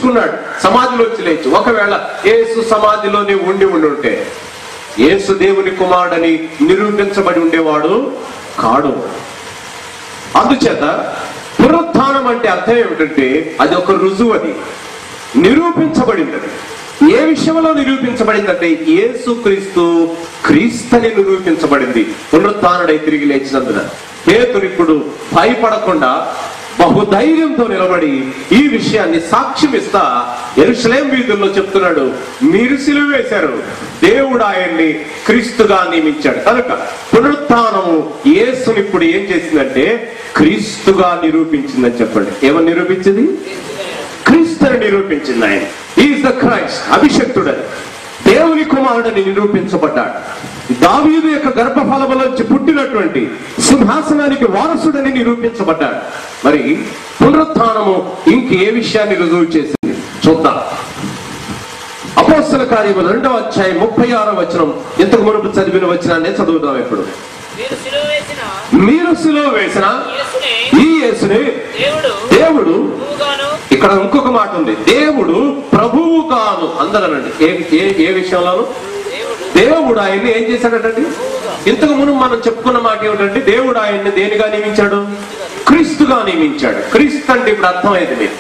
నిరూపించుకున్నాడు సమాధిలోంచి లేచి. ఒకవేళ యేసు సమాధిలోనే ఉండి ఉంటే యేసు దేవుని కుమారుడని నిరూపించబడి ఉండేవాడు కాడు. అందుచేత పునరుత్థానం అంటే అర్థం ఏమిటంటే అది ఒక రుజువు, అది నిరూపించబడింది. ఏ విషయంలో నిరూపించబడిందంటే యేసుక్రీస్తు క్రీస్తుని నిరూపించబడింది పునరుత్థానుడై తిరిగి లేచినందున. పేతురు ఇప్పుడు భయపడకుండా బహుధైర్యంతో నిలబడి ఈ విషయాన్ని సాక్ష్యం ఇస్తా యెరూషలేము వీధుల్లో చెప్తున్నాడు, మీరు సిలువ వేశారు, దేవుడు ఆయన్ని క్రీస్తుగా నియమించాడు. కనుక పునరుత్థానము యేసుని ఇప్పుడు ఏం చేసిందంటే క్రీస్తుగా నిరూపించిందని చెప్పండి. ఏమని నిరూపించింది? క్రీస్తుని నిరూపించింది. ఆయన ఈజ్ ద క్రైస్ట్, అభిషక్తుడని దేవుని కుమారుడని నిరూపించబడ్డాడు. దావీదు యొక్క గర్భఫలములోంచి పుట్టినటువంటి సింహాసనానికి వారసుడని నిరూపించబడ్డాడు. మరి పునరుత్థానము ఇంకే విషయాన్ని రుజువు చేసింది చూద్దాం. అపోస్తల కార్యములు 2వ అధ్యాయం 36వ వచనం. ఇంతకు మునుపు చదివిన వచనాన్ని చదువుదాం. ఇప్పుడు మీరు సిలువ వేసిన ఈ యేసుని దేవుడు, ఇక్కడ ఇంకొక మాట ఉంది, దేవుడు ప్రభువుగాను. అందరనండి ఏ విషయంలోనూ దేవుడు ఆయన్ని ఏం చేశాడటండి? ఇంతకు ముందు మనం చెప్పుకున్న మాట ఏమిటంటే దేవుడు ఆయన్ని దేనిగా నియమించాడు? క్రీస్తుగా నియమించాడు. క్రీస్తు అంటే ఇప్పుడు అర్థమైంది మీరు.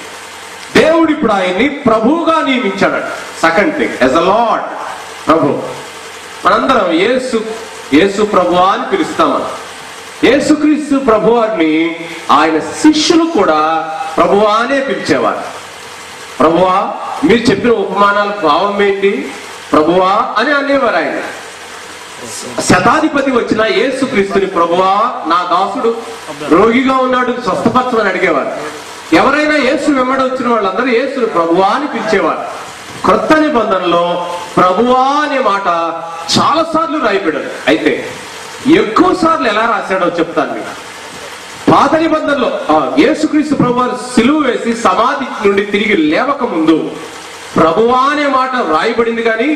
దేవుడు ఇప్పుడు ఆయన్ని ప్రభువుగా నియమించాడు. Second thing, as a lord, ప్రభు. మనందరం యేసు ప్రభువా అని పిలుస్తాం. యేసుక్రీస్తు ప్రభువారిని ఆయన శిష్యులు కూడా ప్రభువా అనే పిలిచేవారు. ప్రభువా, మీరు చెప్పిన ఉపమానాల భావం ఏంటి? ప్రభువా అని అనేవారు. ఆయన శతాధిపతి వచ్చిన యేసుక్రీస్తుని ప్రభువా, నా దాసుడు రోగిగా ఉన్నాడు, స్వస్థపరచమని అడిగేవారు. ఎవరైనా యేసు వెంబడి వచ్చిన వాళ్ళందరూ యేసుని ప్రభువా అని పిలిచేవారు. క్రొత్త నిబంధనలో ప్రభువా అనే మాట చాలా సార్లు రాయబడ్డాడు. అయితే ఎక్కువ సార్లు ఎలా రాశాడో చెప్తాను మీకు. పాత నిబంధనలో యేసుక్రీస్తు ప్రభువారు సిలువ వేసి సమాధి నుండి తిరిగి లేవక ముందు ప్రభువా అనే మాట రాయబడింది, కానీ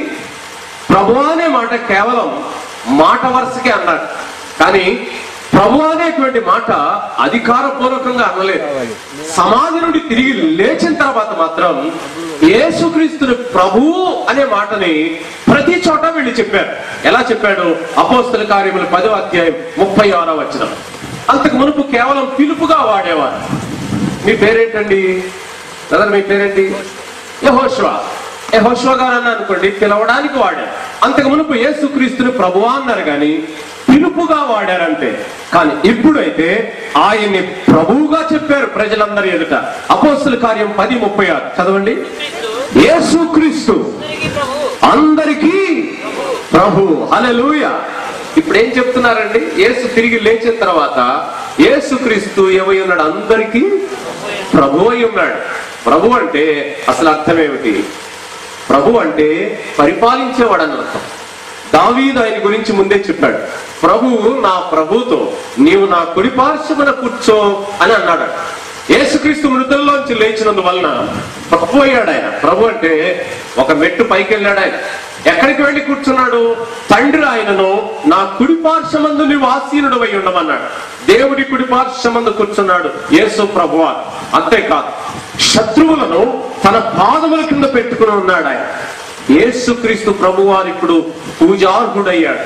ప్రభువా అనే మాట కేవలం మాట వరుసకే అన్నాడు. కానీ ప్రభు అనేటువంటి మాట అధికారపూర్వకంగా అనలేదు. సమాధి నుండి తిరిగి లేచిన తర్వాత మాత్రం యేసుక్రీస్తుని ప్రభువు అనే మాటని ప్రతి చోట వీళ్ళు చెప్పారు. ఎలా చెప్పాడు? అపోస్తల కార్యములు 10వ అధ్యాయం 36వ వచనం. అంతకు మునుపు కేవలం పిలుపుగా వాడేవారు. మీ పేరేంటండి? బ్రదర్ మీ పేరేంటి? యెహోషువ గారు అన్న అనుకోండి, పిలవడానికి వాడారు. అంతకు మునుపు యేసుక్రీస్తుని ప్రభువా అన్నారు కానీ పిలుపుగా వాడారంటే. కానీ ఇప్పుడైతే ఆయన్ని ప్రభువుగా చెప్పారు ప్రజలందరి ఎదుట. అపోస్తల కార్యం 10:36 చదవండి. యేసుక్రీస్తు అందరికీ ప్రభు. హల్లెలూయా. ఇప్పుడు ఏం చెప్తున్నారండి? యేసు తిరిగి లేచిన తర్వాత యేసుక్రీస్తు ఏమై ఉన్నాడు? అందరికీ ప్రభు అయి ఉన్నాడు. ప్రభు అంటే అసలు అర్థం ఏమిటి? ప్రభు అంటే పరిపాలించేవాడు అని అర్థం. దావీదు ఆయన గురించి ముందే చెప్పాడు, ప్రభువు నా ప్రభుతో నీవు నా కుడి పార్శ్వమున కూర్చో అని అన్నాడు. యేసుక్రీస్తు మృతుల్లోంచి లేచినందువలన ప్రభు అయ్యాడు ఆయన. ప్రభు అంటే ఒక మెట్టు పైకి వెళ్ళాడు ఆయన. ఎక్కడికి వెళ్ళి కూర్చున్నాడు? తండ్రి ఆయనను నా కుడి పార్శ్వమందు నీవు ఆసీనుడు అయి ఉండమన్నాడు. దేవుడి కుడి పార్శ్వమందు కూర్చున్నాడు యేసు ప్రభువా. అంతేకాదు, శత్రువులను తన పాదముల కింద పెట్టుకుని ఉన్నాడు ఆయన. యేసుక్రీస్తు ప్రభువారు ఇప్పుడు పూజార్హుడయ్యాడు.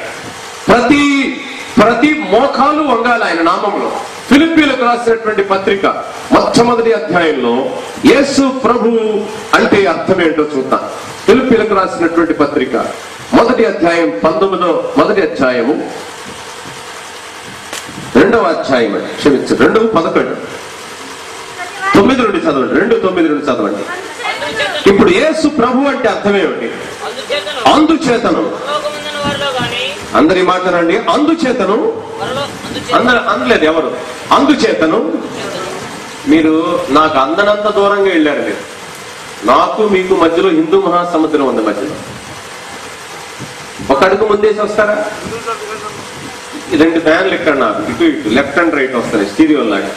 ప్రతి మోకాలు వంగాలి ఆయన నామంలో. ఫిలిప్పీలకు రాసినటువంటి పత్రిక మొట్టమొదటి అధ్యాయంలో యేసు ప్రభు అంటే అర్థం ఏంటో చూద్దాం. ఫిలిప్పీలకు రాసినటువంటి పత్రిక మొదటి అధ్యాయం 19వ అధ్యాయము 2వ అధ్యాయం క్షమించు 2:11 9 నుండి చదవండి. 2:9 నుండి చదవండి. ఇప్పుడు యేసు ప్రభు అంటే అర్థం ఏమిటి? అందుచేతను, అందరి మాట్లాడండి. అందుచేతను, అందలేదు ఎవరు? అందుచేతను మీరు నాకు అందనంత దూరంగా వెళ్ళారు. మీరు నాకు మీకు మధ్యలో హిందూ మహాసముద్రం ఉంది. మధ్యలో ఒక అడుగు ముందేసి వస్తారా? 2 ఫ్యాన్లు ఇక్కడ నాకు ఇటు ఇటు లెఫ్ట్ అండ్ రైట్ వస్తాయి స్టీరియో లాగా.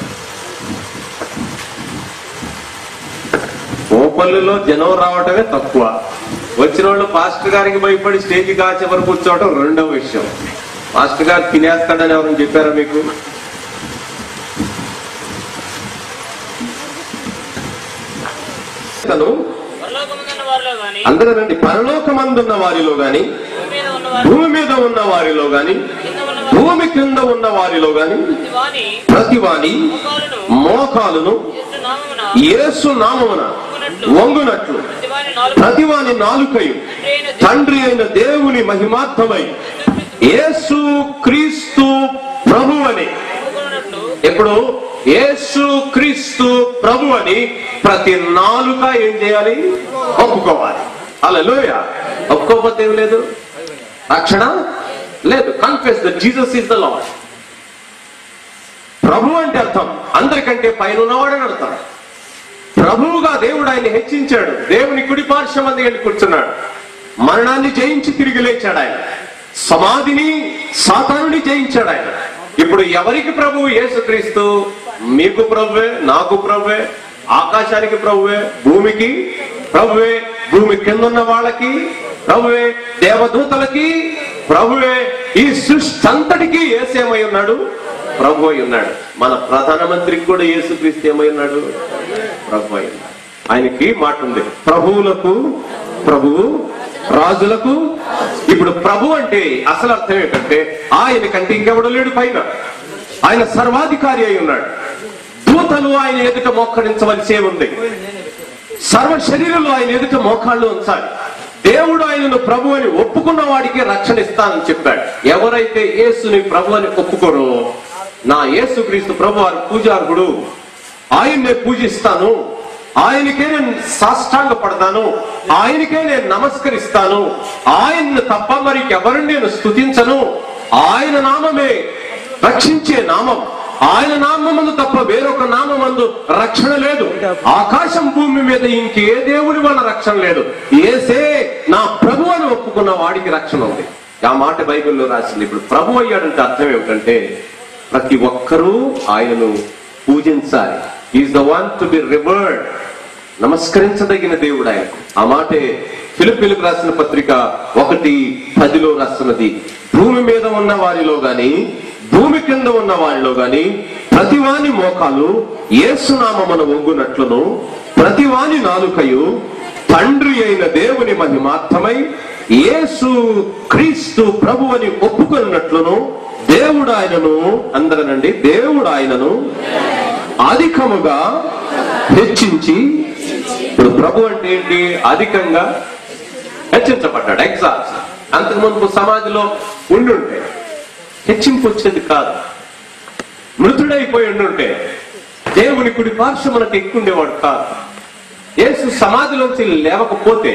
మోపల్లిలో జనం రావటమే తక్కువ. వచ్చిన వాళ్ళు పాస్టర్ గారికి భయపడి స్టేజ్ కాచే వరకు కూర్చోవటం రెండవ విషయం. మాస్టర్ గారు తినేస్తాడని ఎవరైనా చెప్పారా మీకు? అందరూ పరలోకమందున్న వారిలో గాని, భూమి మీద ఉన్న వారిలో గాని, భూమి క్రింద ఉన్న వారిలో గాని ప్రతివాని మోకాలును యేసు నామమున వంగునట్లు ప్రతివాని నాలుకయు తండ్రి అయిన దేవుని మహిమార్థమై యేసు క్రీస్తు ప్రభు అని. ఇప్పుడు యేసు క్రీస్తు ప్రభు అని ప్రతి నాలుక ఏం చేయాలి? ఒప్పుకోవాలి. హల్లెలూయా. ఒప్పుకోకపోతే ఏం లేదు, రక్షణ లేదు. Confess that Jesus is the lord. ప్రభు అంటే అర్థం అందరికంటే పైన ఉన్నవాడని అర్థం. ప్రభువుగా దేవుడు ఆయన్ని హెచ్చించాడు. దేవుని కుడి పార్శ్వమందు వెళ్ళి కూర్చున్నాడు. మరణాన్ని జయించి తిరిగి లేచాడు ఆయన. సమాధిని, సాతానుని జయించాడు ఆయన. ఇప్పుడు ఎవరికి ప్రభువు? యేసుక్రీస్తు. మీకు ప్రభువే, నాకు ప్రభువే, ఆకాశానికి ప్రభువే, భూమికి ప్రభువే, భూమి కింద ఉన్న వాళ్ళకి ప్రభువే, దేవదూతలకి ప్రభువే, ఈ సృష్టి అంతటికి యేసేమై ఉన్నాడు? ప్రభు అయి ఉన్నాడు. మన ప్రధానమంత్రికి కూడా యేసుక్రీస్తు ఏమై ఉన్నాడు? ప్రభు అయి ఉన్నాడు. ఆయనకి మాట ఉంది, ప్రభువులకు ప్రభువు, రాజులకు. ఇప్పుడు ప్రభు అంటే అసలు అర్థం ఏంటంటే ఆయన కంటే ఇంకెవడు లేడు పైన. ఆయన సర్వాధికారి అయి ఉన్నాడు. దూతలు ఆయన ఎదుట మోకరించవలసే ఉంది. సర్వ శరీరంలో ఆయన ఎదుట మోకాళ్ళు ఉంచాలి. దేవుడు ఆయనను ప్రభు అని ఒప్పుకున్న వాడికి రక్షణ ఇస్తానని చెప్పాడు. ఎవరైతే యేసుని ప్రభు అని ఒప్పుకోరో, నా యేసుక్రీస్తు ప్రభు వారు పూజార్హుడు, ఆయన్నే పూజిస్తాను, ఆయనకే నేను సాష్టాంగ పడతాను, ఆయనకే నేను నమస్కరిస్తాను, ఆయన్ను తప్ప మరి ఎవరిని నేను స్తుతించను, ఆయన నామమే రక్షించే నామం, ఆయన నామమందు తప్ప వేరొక నామమందు రక్షణ లేదు. ఆకాశం భూమి మీద ఇంకే దేవుని వల్ల రక్షణ లేదు. యేసే నా ప్రభు అని ఒప్పుకున్న వాడికి రక్షణ ఉంది. ఆ మాట బైబిల్లో రాసింది. ఇప్పుడు ప్రభు అయ్యాడంటే అర్థం ఏమిటంటే ప్రతి ఒక్కరూ ఆయనను పూజించాలి. Is the one to be revered. నమస్కరించదగిన దేవుడు ఆయన. ఆ మాటే ఫిలిప్పీలకు రాసిన పత్రిక 1:10 రాస్తున్నది. భూమి మీద ఉన్న వారిలో గాని, భూమి కింద ఉన్న వారిలో గాని ప్రతివాని మోకాలు యేసునామమున వంగునట్లును ప్రతివాని నాలుకయు తండ్రి అయిన దేవుని మహిమార్థమై యేసు క్రీస్తు ప్రభు అని ఒప్పుకున్నట్లును దేవుడు ఆయనను, అందరనండి, దేవుడు ఆయనను అధికముగా హెచ్చించి. ఇప్పుడు ప్రభు అంటే ఏంటి? అధికంగా హెచ్చించబడ్డాడు. ఎగ్జాక్ట్. అంతకు ముందు సమాధిలో ఉండుంటే హెచ్చింపు వచ్చేది కాదు. మృతుడైపోయి ఉండుంటే దేవుని కుడి పార్శ్వమునకు ఎక్కుండేవాడు కాదు. యేసు సమాధిలోంచి లేవకపోతే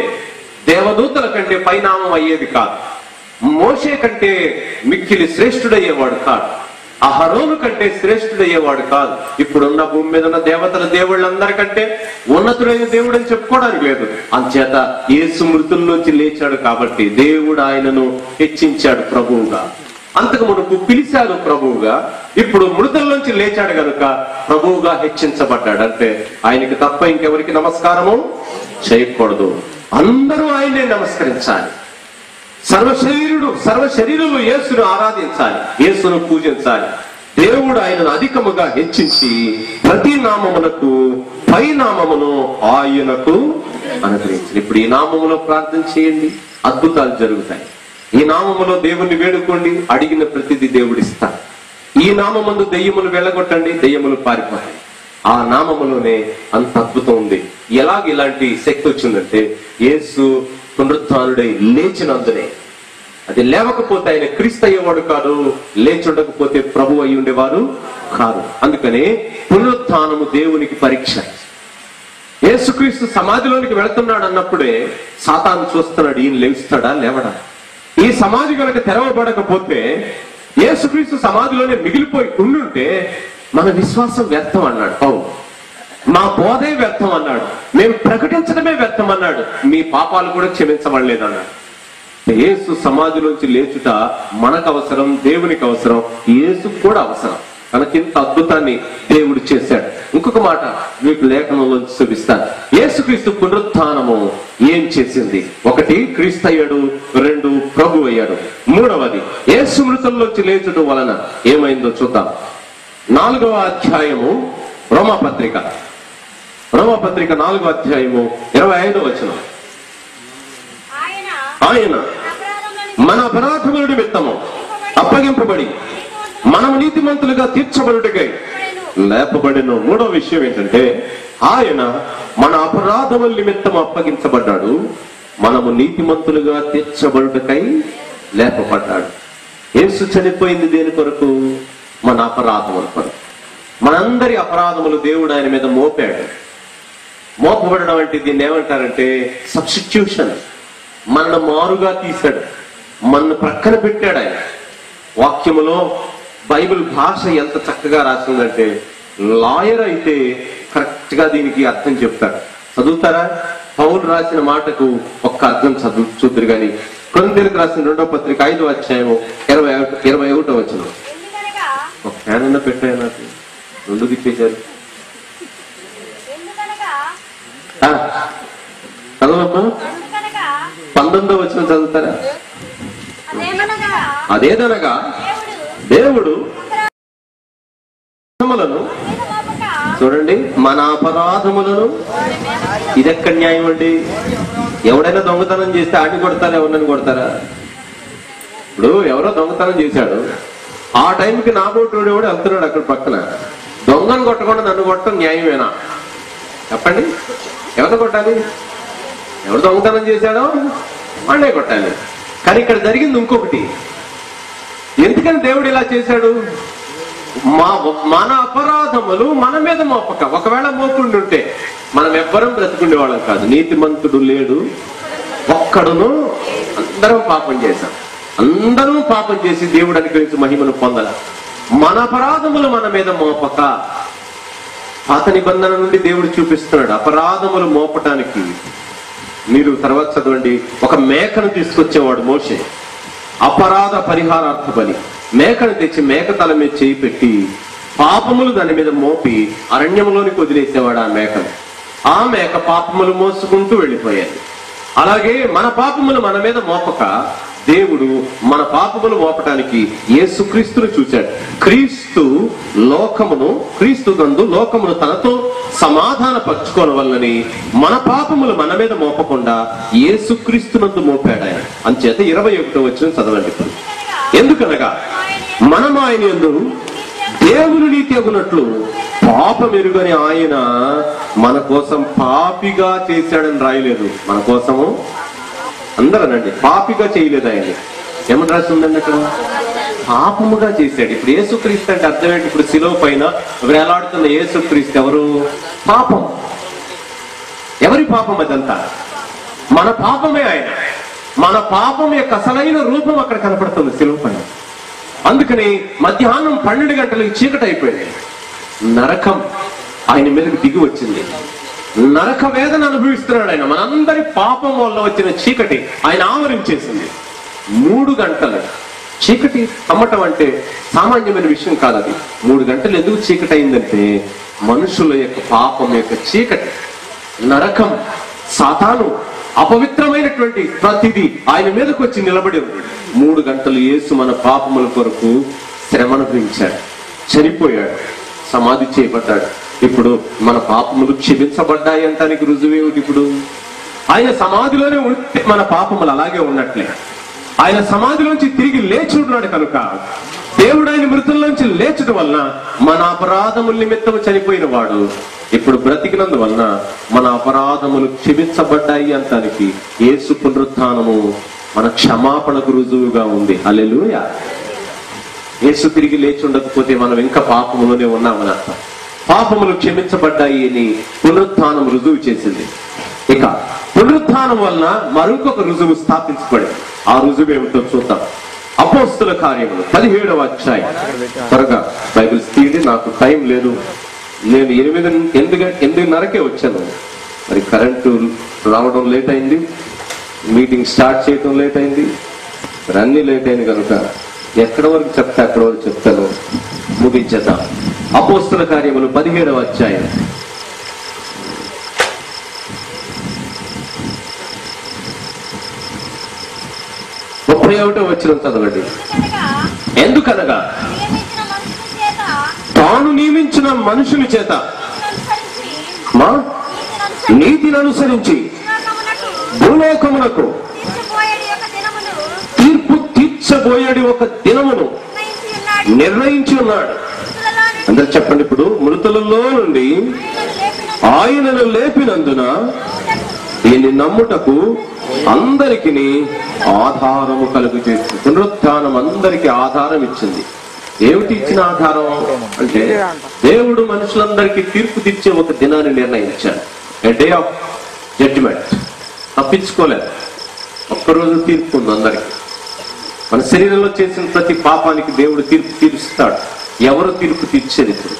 దేవదూతల కంటే పైనామం అయ్యేది కాదు. మోషే కంటే మిక్కిలి శ్రేష్ఠుడయ్యేవాడు కాదు. అహరోను కంటే శ్రేష్ఠుడయ్యేవాడు కాదు. ఇప్పుడున్న భూమి మీద ఉన్న దేవతల దేవుళ్ళందరికంటే ఉన్నతుడైన దేవుడు అని చెప్పుకోవడానికి లేదు. అంచేత యేసు మృతుల్లోంచి లేచాడు కాబట్టి దేవుడు ఆయనను హెచ్చించాడు ప్రభువుగా. అంతకు మునుపు పిలిచాడు ప్రభువుగా, ఇప్పుడు మృతుల్లోంచి లేచాడు గనుక ప్రభువుగా హెచ్చించబడ్డాడు. అంటే ఆయనకి తప్ప ఇంకెవరికి నమస్కారము చేయకూడదు. అందరూ ఆయన్నే నమస్కరించాలి. సర్వ శరీరులు యేసును ఆరాధించాలి, యేసును పూజించాలి. దేవుడు ఆయనను అధికముగా హెచ్చించి ప్రతి నామమునకు పై నామమును ఆయనకు అనుగ్రహించింది. ఇప్పుడు ఈ నామములో ప్రార్థన చేయండి, అద్భుతాలు జరుగుతాయి. ఈ నామములో దేవుణ్ణి వేడుకోండి, అడిగిన ప్రతిదీ దేవుడు ఇస్తాడు. ఈ నామముందు దెయ్యములు వెళ్ళగొట్టండి, దెయ్యములు పారిపోతాయి. ఆ నామములోనే అంత అద్భుతం ఉంది. ఇలాంటి శక్తి వచ్చిందంటే యేసు పునరుత్థానుడై లేచినందునే. అది లేవకపోతే ఆయన క్రీస్తు అయ్యేవాడు కాదు, లేచి ఉండకపోతే ప్రభు అయి ఉండేవారు కాదు. అందుకనే పునరుత్థానము దేవునికి పరీక్ష. యేసుక్రీస్తు సమాధిలోనికి వెళుతున్నాడు అన్నప్పుడే సాతాను చూస్తున్నాడు, ఈయన లేస్తాడా లేవడా. ఈ సమాధి కనుక తెరవబడకపోతే, యేసుక్రీస్తు సమాధిలోనే మిగిలిపోయి ఉండుంటే మన విశ్వాసం వ్యర్థం అన్నాడు. అవును, మా బోధే వ్యర్థం అన్నాడు, మేము ప్రకటించడమే వ్యర్థం అన్నాడు, మీ పాపాలు కూడా క్షమించబడలేదు అన్నాడు. యేసు సమాధిలోంచి లేచుట మనకు అవసరం, దేవునికి అవసరం, యేసు కూడా అవసరం. మనకింత అద్భుతాన్ని దేవుడు చేశాడు. ఇంకొక మాట మీకు లేఖనంలో చూపిస్తాను. యేసుక్రీస్తు పునరుత్థానము ఏం చేసింది? 1 క్రీస్తు అయ్యాడు, 2 ప్రభు అయ్యాడు, 3వది యేసు మృతుల్లోంచి లేచుట వలన ఏమైందో చూద్దాం. 4వ అధ్యాయము రోమా పత్రిక రోమాపత్రిక 4వ అధ్యాయము 25వ వచనం. ఆయన మన అపరాధముల నిమిత్తము అప్పగింపబడి మనము నీతిమంతులుగా తీర్చబడుటకై లేపబడిన. మూడో విషయం ఏంటంటే ఆయన మన అపరాధముల నిమిత్తం అప్పగించబడ్డాడు, మనము నీతిమంతులుగా తీర్చబడుటకై లేపబడ్డాడు. యేసు చనిపోయింది దేని కొరకు? మన అపరాధముల కొరకు. మనందరి అపరాధములు దేవుడు ఆయన మీద మోపాడు. మోపబడడం అంటే దీన్ని ఏమంటారంటే సబ్స్టిట్యూషన్. మనను మారుగా తీశాడు, మన ప్రక్కన పెట్టాడు ఆయన. వాక్యములో బైబిల్ భాష ఎంత చక్కగా రాసిందంటే లాయర్ అయితే కరెక్ట్ గా దీనికి అర్థం చెప్తాడు. చదువుతారా? పౌలు రాసిన మాటకు ఒక్క అర్థం చూద్దరు గాని. కొరింథీయులకు రాసిన 2వ పత్రిక 5వ అధ్యాయము 21వ వచనం. ఒక ఫ్యాన్ అన్న పెట్టాయి, నాకు 2 దిప్పేశారు. చదవమ్మా, 19వ వచనం చదువుతారా? అదేదనగా దేవుడు చూడండి మన అపరాధములను. ఇదెక్కడ న్యాయం అండి? ఎవడైనా దొంగతనం చేస్తే ఆడిని కొడతారా, ఎవరిని కొడతారా? ఇప్పుడు ఎవరో దొంగతనం చేశాడు, ఆ టైంకి నాబోటోడు ఎవడు వెళ్తున్నాడు అక్కడ పక్కన. దొంగను కొట్టకుండా నన్ను కొట్టడం న్యాయమేనా? చెప్పండి. ఎవరిని కొట్టాలి? ఎవరు దొంగతనం చేశాడో వాడినే కొట్టాలి. కానీ ఇక్కడ జరిగింది ఇంకొకటి. ఎందుకని దేవుడు ఇలా చేశాడు? మన అపరాధములు మన మీద మోపక. ఒకవేళ మోపుండుంటే మనం ఎవ్వరం బ్రతుకుండే వాళ్ళం కాదు. నీతిమంతుడు లేడు ఒక్కడును. అందరం పాపం చేశాం. అందరూ పాపం చేసి దేవుడు అనుగ్రహించి మహిమను పొందాల. మన అపరాధములు మన మీద మోపక. పాత నిబంధన నుండి దేవుడు చూపిస్తున్నాడు అపరాధములు మోపటానికి. మీరు తర్వాత చదవండి. ఒక మేకను తీసుకొచ్చేవాడు మోషే, అపరాధ పరిహారార్థ బలి. మేకను తెచ్చి మేక తల మీద చేయి పెట్టి పాపములు దాని మీద మోపి అరణ్యంలోనికి వదిలేసేవాడు ఆ మేకను. ఆ మేక పాపములు మోసుకుంటూ వెళ్ళిపోయాడు. అలాగే మన పాపములు మన మీద మోపక దేవుడు మన పాపములు మోపటానికి యేసుక్రీస్తును చూశాడు. క్రీస్తు నందు లోకమును తనతో సమాధాన పరచుకోవడం వల్లని మన పాపములు మన మీద మోపకుండా యేసుక్రీస్తునందు మోపాడు ఆయన. అంచేత 21వ వచనం చదవండి. ఎందుకనగా మనం ఆయన యందు దేవుని నీతి అగునట్లు పాపమెరుగని ఆయన మన కోసం పాపిగా చేశాడని రాయలేదు. మన కోసము అందరనండి పాపిగా చేయలేదు. ఆయన ఏమని రాస్తుందండి అక్కడ? పాపముగా చేశాడు. ఇప్పుడు యేసుక్రీస్తు అంటే అర్థం ఏంటి? ఇప్పుడు శిలువ పైన వేలాడుతున్న యేసుక్రీస్తు ఎవరు? పాపం. ఎవరి పాపం అదంతా? మన పాపమే ఆయన. మన పాపం యొక్క అసలైన రూపం అక్కడ కనపడుతుంది శిలువ పైన. అందుకని మధ్యాహ్నం 12 గంటలకు చీకటి అయిపోయింది. నరకం ఆయన మీదకి దిగి వచ్చింది. నరక వేదన అనుభవిస్తున్నాడు ఆయన. మనందరి పాపం వల్ల వచ్చిన చీకటి ఆయన ఆవరించేసింది. 3 గంటలు చీకటి కమ్మటం అంటే సామాన్యమైన విషయం కాదు. అది 3 గంటలు ఎందుకు చీకటి అయిందంటే మనుషుల యొక్క పాపం యొక్క చీకటి, నరకం, సాతాను, అపవిత్రమైనటువంటి ప్రతిదీ ఆయన మీదకి వచ్చి నిలబడి ఉంది. 3 గంటలు యేసు మన పాపముల కొరకు శ్రమ అనుభవించాడు, చనిపోయాడు, సమాధి చేయబడ్డాడు. ఇప్పుడు మన పాపములు క్షమించబడ్డాయి అంటానికి రుజువేమిటి? ఇప్పుడు ఆయన సమాధిలోనే ఉంటే మన పాపములు అలాగే ఉన్నట్లే. ఆయన సమాధిలోంచి తిరిగి లేచి ఉన్నాడు కనుక దేవుడు ఆయన మృతుల్లోంచి లేచడం వలన మన అపరాధముల నిమిత్తం చనిపోయిన వాడు ఇప్పుడు బ్రతికినందువలన మన అపరాధములు క్షమించబడ్డాయి అంటానికి యేసు పునరుత్థానము మన క్షమాపణకు రుజువుగా ఉంది. హల్లెలూయా. యేసు తిరిగి లేచి ఉండకపోతే మనం ఇంకా పాపములోనే ఉన్నామని అర్థం. పాపములు క్షమించబడ్డాయి అని పునరుత్థానం రుజువు చేసింది. ఇక పునరుత్థానం వలన మరొక రుజువు స్థాపించబడింది. ఆ రుజువు ఏమిటో చూద్దాం. అపోస్తుల కార్యములు 17వ అధ్యాయం. త్వరగా బైబిల్ తీయండి, నాకు టైం లేదు. నేను 8:30కే వచ్చాను. మరి కరెంటు రావడం లేట్ అయింది, మీటింగ్ స్టార్ట్ చేయడం లేట్ అయింది, మరి అన్ని లేట్ అయింది కనుక ఎక్కడి వరకు చెప్తా అక్కడి వరకు చెప్తాను, ముగించేద్దాం. అపోస్తుల కార్యములు 17వ అధ్యాయం. వచ్చిన చదవండి. ఎందుకనగా తాను నియమించిన మనుషుని చేత నీతిని అనుసరించి భూలోకమునకు తీర్పు తీర్చబోయేది ఒక దినమును నిర్ణయించి ఉన్నాడు. అందరు చెప్పండి. ఇప్పుడు మృతులలో నుండి ఆయనను లేపినందున దీన్ని నమ్ముటకు అందరికి ఆధారము కలుగు చేస్తుంది. పునరుత్థానం అందరికి ఆధారం ఇచ్చింది. ఏమిటి ఇచ్చిన ఆధారం అంటే, దేవుడు మనుషులందరికీ తీర్పు తీర్చే ఒక దినాన్ని నిర్ణయించాడు. ఏ డే ఆఫ్ జడ్జిమెంట్. తప్పించుకోలేదు. ఒక్కరోజు తీర్పు ఉంది అందరికి. మన శరీరంలో చేసిన ప్రతి పాపానికి దేవుడు తీర్పు తీరుస్తాడు. ఎవరు తీర్పు తీర్చేది? ఇప్పుడు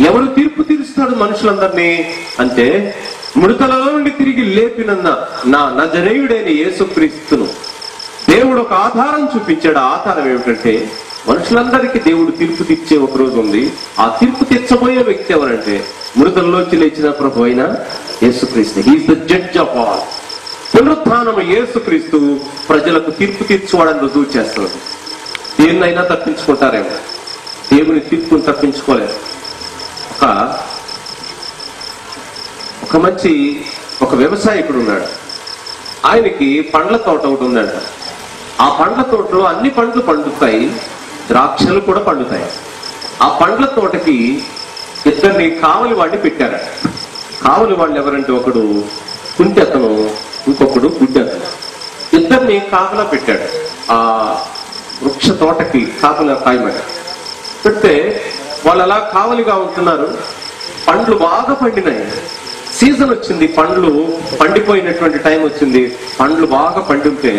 ఎవరు తీర్పు తీరుస్తాడు మనుషులందరినీ అంటే, మృతులలో నుండి తిరిగి లేపినన్న నా నజరేయుడైన యేసుక్రీస్తును దేవుడు ఒక ఆధారం చూపించాడు. ఆ ఆధారం ఏమిటంటే, మనుషులందరికీ దేవుడు తీర్పు తీర్చే ఒక రోజు ఉంది. ఆ తీర్పు తీర్చబోయే వ్యక్తి ఎవరంటే, మృతుల్లోంచి లేచిన ప్రభు అయిన Yesukristu. He is the judge of all. పునరుత్థానము యేసుక్రీస్తు ప్రజలకు తీర్పు తీర్చుకోవడానికి రుజువు చేస్తున్నది. దేన్నైనా తప్పించుకుంటారేమో, దేవుని తీర్పును తప్పించుకోలేదు. ఒక వ్యవసాయకుడు ఉన్నాడు. ఆయనకి పండ్ల తోట ఒకటి ఉందంట. ఆ పండ్ల తోటలో అన్ని పండ్లు పండుతాయి, ద్రాక్షలు కూడా పండుతాయి. ఆ పండ్ల తోటకి ఇద్దరిని కావలి వాడిని పెట్టారు. కావలి వాళ్ళు ఎవరంటే, ఒకడు కుంటి అతను, ఇంకొకడు గుడ్డి అతను. ఇద్దరిని కాపలా పెట్టాడు. ఆ వృక్ష తోటకి కాపలా కాయమని పెడితే వాళ్ళు అలా కావలిగా ఉంటున్నారు. పండ్లు బాగా పండినాయి. సీజన్ వచ్చింది, పండ్లు పండిపోయినటువంటి టైం వచ్చింది. పండ్లు బాగా పండుంటే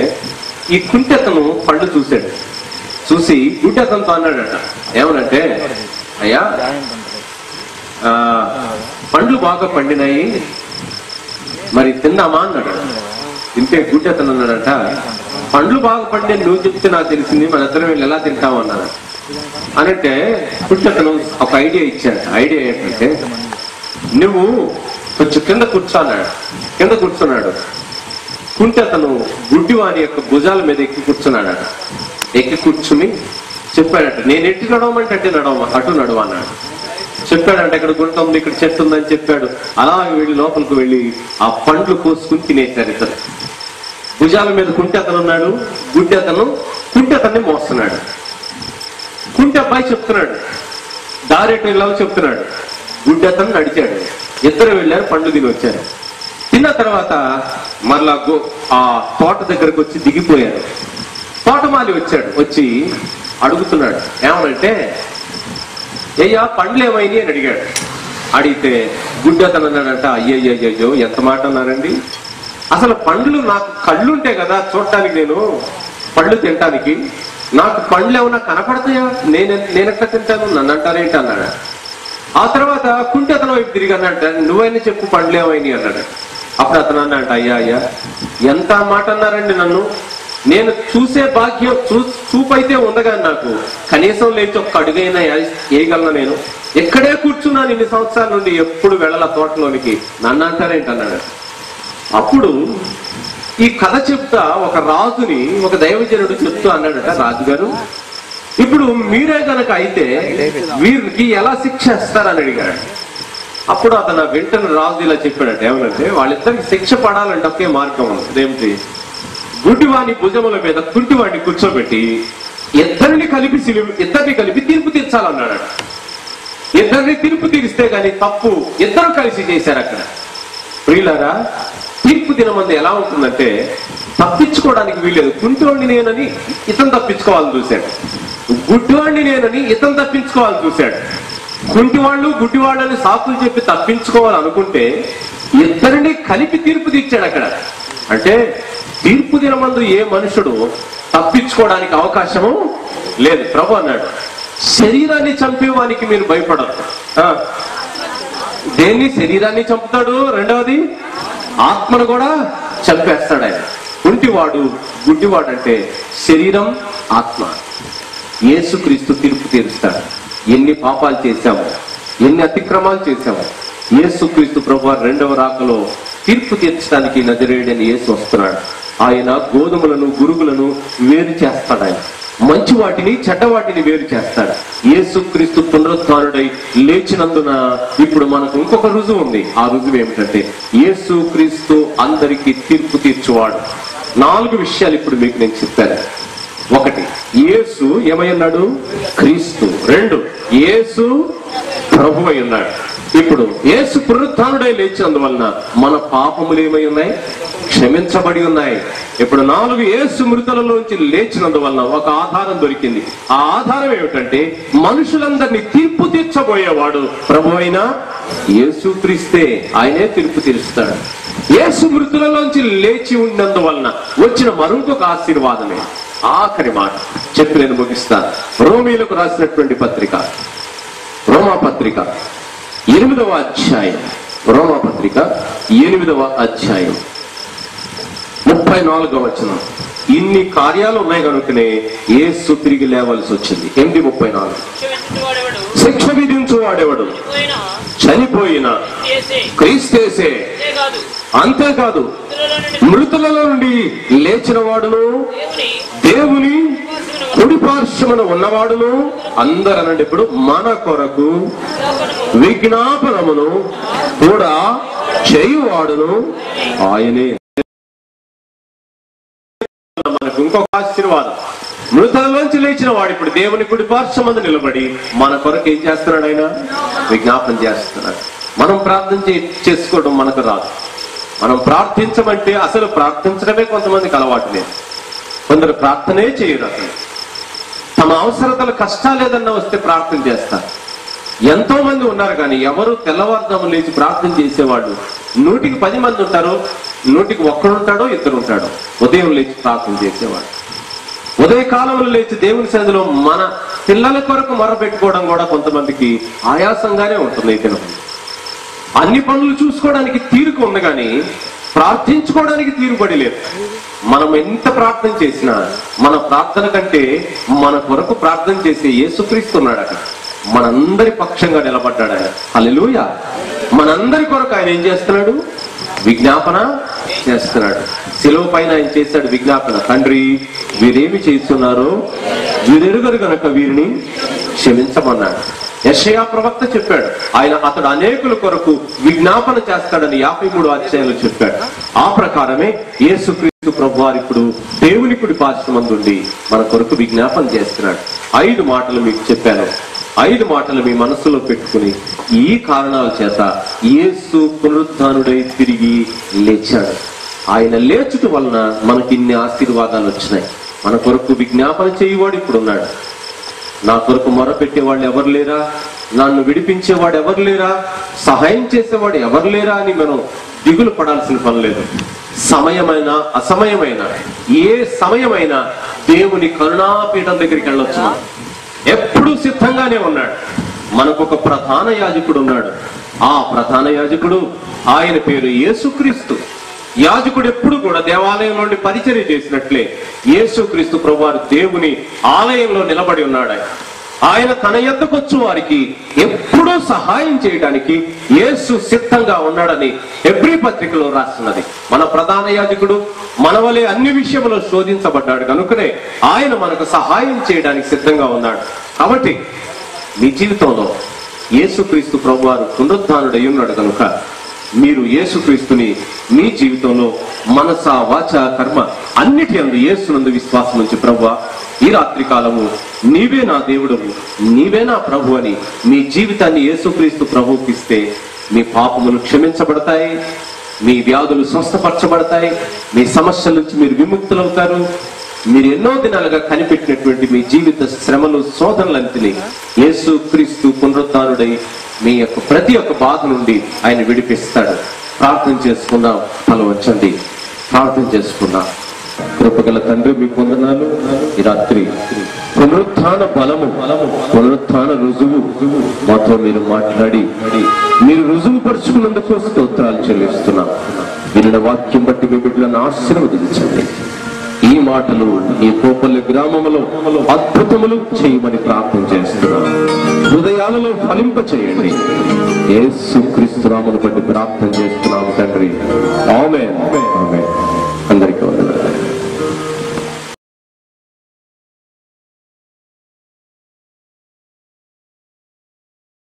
ఈ కుంటి అతను పండ్లు చూశాడు. చూసి గుడ్డి అతనితో అన్నాడట, ఏమనంటే, అయ్యా పండ్లు బాగా పండినాయి, మరి తిందామా అన్నాడు. తింటే గుడ్డి అతను అన్నాడట, పండ్లు బాగా పండి నువ్వు చెప్తే నాకు తెలిసింది, మన ఇద్దరం వెళ్ళి ఎలా తింటావు అన్నాడు. అనంటే గుడ్డి అతను ఒక ఐడియా ఇచ్చాడు. ఐడియా ఏంటంటే, నువ్వు కొంచెం కింద కూర్చున్నాడు. కుంటి అతను గుడ్డివాని యొక్క భుజాల మీద ఎక్కి కూర్చున్నాడట. ఎక్కి కూర్చుని చెప్పాడట, నేను ఎట్టి నడవమంటే అటు నడవ అన్నాడు. చెప్పాడంటే, ఇక్కడ గుంట ఉంది, ఇక్కడ చెట్టు ఉందని చెప్పాడు. అలా వెళ్ళి లోపలికి వెళ్ళి ఆ పండ్లు కోసుకుని తినేశారు ఇద్దరు. భుజాల మీద కుంటి అతను ఉన్నాడు, గుడ్డి అతను కుంటి అతన్ని మోస్తున్నాడు. కుంటి అబ్బాయి చెప్తున్నాడు, దారేటు ఇలా చెప్తున్నాడు. గుడ్డి అతను నడిచాడు. ఇద్దరు వెళ్ళారు, పండ్లు తిని వచ్చారు. తిన్న తర్వాత మరలా ఆ తోట దగ్గరకు వచ్చి దిగిపోయారు. తోటమాలి వచ్చాడు. వచ్చి అడుగుతున్నాడు, ఏమనంటే, అయ్యా పండ్లు ఏమైనాయి అని అడిగాడు. అడిగితే గుడ్డి అతను అన్నాడంట, అయ్యయ్యో ఎంత మాట అన్నారండి, అసలు పండ్లు నాకు కళ్ళుంటే కదా చూడటానికి, నేను పళ్ళు తినటానికి, నాకు పండ్లు ఏమన్నా కనపడతాయా, నేనెక్కడ తింటాను, నన్ను అంటారేంటి అన్నాడు. ఆ తర్వాత కుంటి అతను వైపు తిరిగి అన్నాడు, నువ్వైనా చెప్పు పండ్లు ఏమైనాయి అన్నాడు. అప్పుడు అతను అన్నాడు, అయ్యా ఎంత మాట అన్నారండి, నన్ను నేను చూసే భాగ్యం చూపైతే ఉందగా, నాకు కనీసం లేచి ఒక్క అడుగైనా వేయగలను, నేను ఎక్కడే కూర్చున్నాను ఇన్ని సంవత్సరాల నుండి, ఎప్పుడు వెళ్ళాల తోటలోనికి, నన్ను అంటారేంటి అన్నాడు. అప్పుడు ఈ కథ చెప్తా ఒక రాజుని ఒక దైవజనుడు చెప్తూ అన్నాడట, రాజుగారు ఇప్పుడు మీరే గనక అయితే వీరికి ఎలా శిక్ష ఇస్తారని అడిగాడు. అప్పుడు అతను వెంటనే రాజు ఇలా చెప్పాడట, ఏమనంటే, వాళ్ళిద్దరికి శిక్ష పడాలంటే ఒకే మార్గం ఉంది. అదేమిటి, గుడ్డివాణి భుజముల మీద కుంటివాడిని కూర్చోబెట్టి ఇద్దరిని కలిపి తీర్పు తీర్చాలన్నాడు. ఇద్దరిని తీర్పు తీరిస్తే గాని తప్పు ఇద్దరు కలిసి చేశారు. అక్కడ ప్రియులారా, తీర్పు దినమంది ఎలా ఉంటుందంటే, తప్పించుకోవడానికి వీల్లేదు. కుంటివాడిని నేనని ఇతను తప్పించుకోవాలని చూశాడు, గుడ్డివాడిని నేనని ఇతను తప్పించుకోవాలని చూశాడు. కుంటివాళ్ళు గుడ్డివాళ్ళని సాకులు చెప్పి తప్పించుకోవాలనుకుంటే ఇద్దరిని కలిపి తీర్పు తీర్చాడు అక్కడ. అంటే తీర్పు దినమందు ఏ మనుషుడు తప్పించుకోవడానికి అవకాశము లేదు. ప్రభు అన్నాడు, శరీరాన్ని చంపేవానికి మీరు భయపడరు. దేన్ని? శరీరాన్ని చంపుతాడు, రెండవది ఆత్మను కూడా చంపేస్తాడు ఆయన. కుంటివాడు గుడ్డివాడు అంటే శరీరం ఆత్మ. యేసుక్రీస్తు తీర్పు తీరుస్తాడు. ఎన్ని పాపాలు చేశాము, ఎన్ని అతిక్రమాలు చేశాము, యేసుక్రీస్తు ప్రభువు రెండవ రాకలో తీర్పు తీర్చడానికి నజరేయుడైన యేసు వస్తున్నాడు. ఆయన గోధుమలను గురుగులను వేరు చేస్తాడు. ఆయన మంచి వాటిని చెడ్డ వాటిని వేరు చేస్తాడు. యేసుక్రీస్తు పునరుత్థానుడై లేచినందున ఇప్పుడు మనకు ఇంకొక రుజువు ఉంది. ఆ రుజువు ఏమిటంటే యేసుక్రీస్తు అందరికీ తీర్పు తీర్చువాడు. 4 విషయాలు ఇప్పుడు మీకు నేను చెప్పాను. 1, యేసు ఏమై ఉన్నాడు? క్రీస్తు. 2, యేసు ప్రభువై ఉన్నాడు. ఇప్పుడు యేసు పునరుత్థానుడై లేచినందువలన మన పాపములు ఏమై ఉన్నాయి? క్షమించబడి ఉన్నాయి. ఇప్పుడు 4, యేసు మృతులలోంచి లేచినందువలన ఒక ఆధారం దొరికింది. ఆ ఆధారం ఏమిటంటే మనుషులందరినీ తీర్పు తీర్చబోయేవాడు ప్రభు అయిన యేసుక్రీస్తే. ఆయనే తీర్పు తీరుస్తాడు. యేసు మృతులలోంచి లేచి ఉన్నందువలన వచ్చిన మరొక ఆశీర్వాదమే. ఆఖరి మాట చెప్పి నేను ముగిస్తాను. రోమీలకు రాసినటువంటి పత్రిక, రోమాపత్రిక 8వ అధ్యాయం, రోమాపత్రిక 8వ అధ్యాయం 34వ వచనం. ఇన్ని కార్యాలు ఉన్నాయి కనుకనే యేసు తిరిగి లేవలసి వచ్చింది. 8:34. శిక్ష విధించువాడెవడు? చనిపోయిన క్రీస్తేసే. అంతేకాదు మృతులలో నుండి లేచిన వాడును దేవుని కుడి పార్శ్వమున ఉన్నవాడును అందరనండి ఇప్పుడు మన కొరకు విజ్ఞాపనమును కూడా చేయువాడును ఆయనే. మనకు ఇంకొక ఆశీర్వాదం. మృతులలోంచి లేచిన వాడు ఇప్పుడు దేవుని కుడి పార్శ్వమందు నిలబడి మన కొరకు ఏం చేస్తున్నాడు? ఆయన విజ్ఞాపన చేస్తున్నాడు. మనం ప్రార్థన చేసుకోవడం మనకు రాదు. మనం ప్రార్థించమంటే అసలు ప్రార్థించడమే కొంతమందికి అలవాటు లేదు. కొందరు ప్రార్థనే చేయరు. అసలు తమ అవసరతలు కష్టాలు ఏదన్నా వస్తే ప్రార్థన చేస్తారు. ఎంతో మంది ఉన్నారు కానీ ఎవరు తెల్లవారుజాము లేచి ప్రార్థన చేసేవాళ్ళు 100కి 10 మంది ఉంటారు. 100కి 1 ఉంటాడో 2 ఉంటాడో ఉదయం లేచి ప్రార్థన చేసేవాడు. ఉదయకాలంలో లేచి దేవుని సన్నిధిలో మన పిల్లల కొరకు మొరపెట్టుకోవడం కూడా కొంతమందికి ఆయాసంగానే ఉంటుంది. అయితే అన్ని పనులు చూసుకోవడానికి తీరుకు ఉంది కానీ ప్రార్థించుకోవడానికి తీరుబడి లేదు. మనం ఎంత ప్రార్థన చేసినా మన ప్రార్థన కంటే మన కొరకు ప్రార్థన చేసే యేసుక్రీస్తున్నాడు. అక్కడ మనందరి పక్షంగా నిలబడ్డాడు ఆయన. హల్లెలూయా. మనందరి కొరకు ఆయన ఏం చేస్తున్నాడు? విజ్ఞాపన చేస్తున్నాడు. శిలువ పైన ఆయన చేశాడు విజ్ఞాపన. తండ్రి, వీరేమి చేస్తున్నారో వీరెరుగరు గనక వీరిని క్షమించమన్నాడు. యెషయా ప్రవక్త చెప్పాడు అతడు అనేకుల కొరకు విజ్ఞాపన చేస్తాడని 53వ అధ్యాయంలో చెప్పాడు. ఆ ప్రకారమే యేసుక్రీస్తు ప్రభువారు ఇప్పుడు దేవుని కుడి పార్శ్వమందుండి మన కొరకు విజ్ఞాపన చేస్తున్నాడు. 5 మాటలు మీకు చెప్పాను. 5 మాటలు మీ మనస్సులో పెట్టుకుని ఈ కారణాల చేత యేసు పునరుత్థానుడై తిరిగి లేచాడు. ఆయన లేచుట వలన మనకి ఇన్ని ఆశీర్వాదాలు వచ్చినాయి. మన కొరకు విజ్ఞాపన చేయవాడు ఇప్పుడు ఉన్నాడు. నా కొరకు మొరపెట్టేవాళ్ళు ఎవరు లేరా? నన్ను విడిపించేవాడు ఎవరు లేరా? సహాయం చేసేవాడు ఎవరు లేరా అని మనం దిగులు పడాల్సిన పని లేదు. సమయమైన అసమయమైన ఏ సమయమైనా దేవుని కరుణాపీఠం దగ్గరికి వెళ్ళొచ్చు. ఎప్పుడూ సిద్ధంగానే ఉన్నాడు. మనకు ఒక ప్రధాన యాజకుడు ఉన్నాడు. ఆ ప్రధాన యాజకుడు ఆయన పేరు యేసుక్రీస్తు. యాజకుడు ఎప్పుడు కూడా దేవాలయంలోని పరిచర్య చేసినట్లే యేసుక్రీస్తు ప్రభువారు దేవుని ఆలయంలో నిలబడి ఉన్నాడు. ఆయన తన యొద్దకు వచ్చు వారికి ఎప్పుడూ సహాయం చేయడానికి యేసు సిద్ధంగా ఉన్నాడని హెబ్రీ పత్రికలో రాస్తున్నది. మన ప్రధాన యాజకుడు మన వలె అన్ని విషయంలో శోధించబడ్డాడు కనుకనే ఆయన మనకు సహాయం చేయడానికి సిద్ధంగా ఉన్నాడు. కాబట్టి మీ జీవితంలో యేసుక్రీస్తు ప్రభువారు పునరుత్థానుడై ఉన్నాడు కనుక మీరు యేసుక్రీస్తుని మీ జీవితంలో మనస వాచ కర్మ అన్నిటి యందు యేసునందు విశ్వాసం ఉంచి ప్రభువా ఈ రాత్రి కాలము నీవే నా దేవుడవు, నీవే నా ప్రభు అని మీ జీవితాన్ని యేసుక్రీస్తు ప్రభువుకి ఇస్తే మీ పాపములు క్షమించబడతాయి, మీ వ్యాధులు స్వస్థపరచబడతాయి, మీ సమస్యల నుంచి మీరు విముక్తులవుతారు. మీరు ఎన్నో దినాలుగా కనిపెట్టినటువంటి మీ జీవిత శ్రమలు శోధనలంటిని యేసుక్రీస్తు పునరుత్థానుడై మీ యొక్క ప్రతి ఒక్క బాధ నుండి ఆయన విడిపిస్తాడు. ప్రార్థన చేసుకుందాం. తల వంచండి, ప్రార్థన చేసుకుందాం. కృపగల తండ్రి, మీ వందనాలు. ఈ రాత్రి పునరుత్థాన బలము, పునరుత్థాన రుజువు మాతో మీరు మాట్లాడి మీరు రుజువు పరుచుకున్నందుకు స్తోత్రాలు చెల్లిస్తున్నాం. విన్న వాక్యం బట్టి మీ బిడ్డలను ఆశీర్వదించండి. ఈ మాటలు ఈ కోపల్లి గ్రామంలో అద్భుతములు చేయమని ప్రార్థన చేస్తున్నాం. హృదయాలలో ఫలింప చేయండి. యేసుక్రీస్తు నామమును బట్టి ప్రార్థన చేస్తున్నాము తండ్రి. ఆమేన్.